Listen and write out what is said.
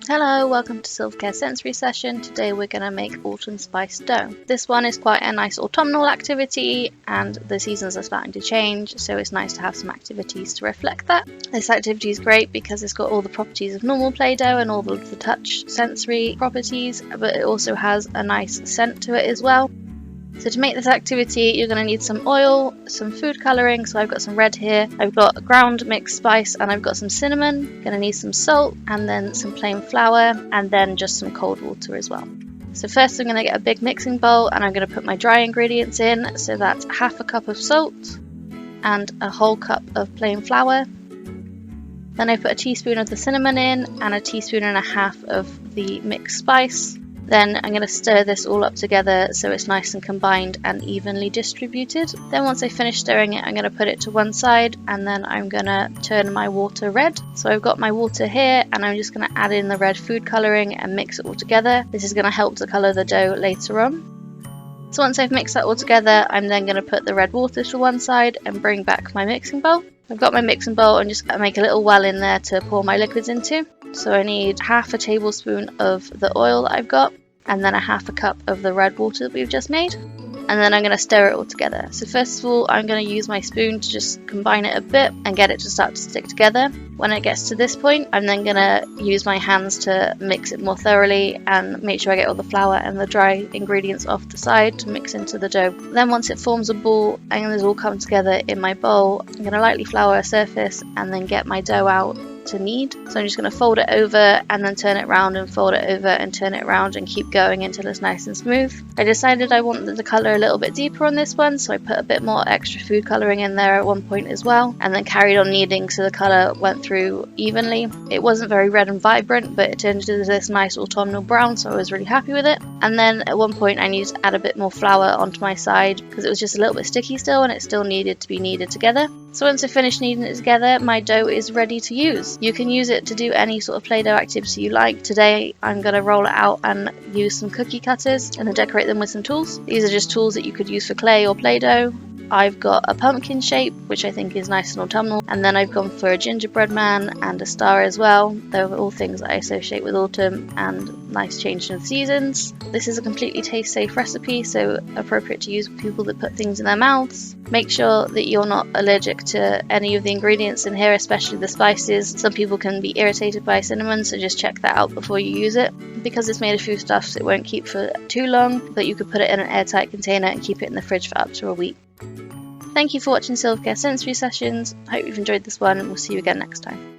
Hello, welcome to Silva Care Sensory Session. Today we're going to make autumn spice dough. This one is quite a nice autumnal activity and the seasons are starting to change, so it's nice to have some activities to reflect that. This activity is great because it's got all the properties of normal Play-Doh and all of the touch sensory properties, but it also has a nice scent to it as well. So to make this activity, you're going to need some oil, some food colouring, so I've got some red here, I've got ground mixed spice and I've got some cinnamon, going to need some salt and then some plain flour and then just some cold water as well. So first I'm going to get a big mixing bowl and I'm going to put my dry ingredients in, so that's half a cup of salt and a whole cup of plain flour. Then I put a teaspoon of the cinnamon in and a teaspoon and a half of the mixed spice. Then I'm going to stir this all up together so it's nice and combined and evenly distributed. Then once I finish stirring it, I'm going to put it to one side and then I'm going to turn my water red. So I've got my water here and I'm just going to add in the red food colouring and mix it all together. This is going to help to colour the dough later on. So once I've mixed that all together, I'm then going to put the red water to one side and bring back my mixing bowl. I've got my mixing bowl and just make a little well in there to pour my liquids into. So I need half a tablespoon of the oil that I've got and then a half a cup of the red water that we've just made. And then I'm going to stir it all together. So first of all, I'm going to use my spoon to just combine it a bit and get it to start to stick together. When it gets to this point, I'm then going to use my hands to mix it more thoroughly and make sure I get all the flour and the dry ingredients off the side to mix into the dough. Then once it forms a ball and it's all come together in my bowl, I'm going to lightly flour a surface and then get my dough out to knead. So I'm just going to fold it over and then turn it around and fold it over and turn it around and keep going until it's nice and smooth. I decided I wanted the colour a little bit deeper on this one, so I put a bit more extra food colouring in there at one point as well, and then carried on kneading so the colour went through evenly. It wasn't very red and vibrant, but it turned into this nice autumnal brown, so I was really happy with it. And then at one point I needed to add a bit more flour onto my side because it was just a little bit sticky still and it still needed to be kneaded together. So once I finished kneading it together, my dough is ready to use. You can use it to do any sort of Play-Doh activity you like. Today I'm going to roll it out and use some cookie cutters and then decorate them with some tools. These are just tools that you could use for clay or Play-Doh. I've got a pumpkin shape, which I think is nice and autumnal, and then I've gone for a gingerbread man and a star as well. They're all things that I associate with autumn and nice change in the seasons. This is a completely taste safe recipe, so appropriate to use with people that put things in their mouths. Make sure that you're not allergic to any of the ingredients in here, especially the spices. Some people can be irritated by cinnamon, so just check that out before you use it. Because it's made of foodstuffs, it won't keep for too long, but you could put it in an airtight container and keep it in the fridge for up to a week. Thank you for watching Silva Care Sensory Sessions. I hope you've enjoyed this one and we'll see you again next time.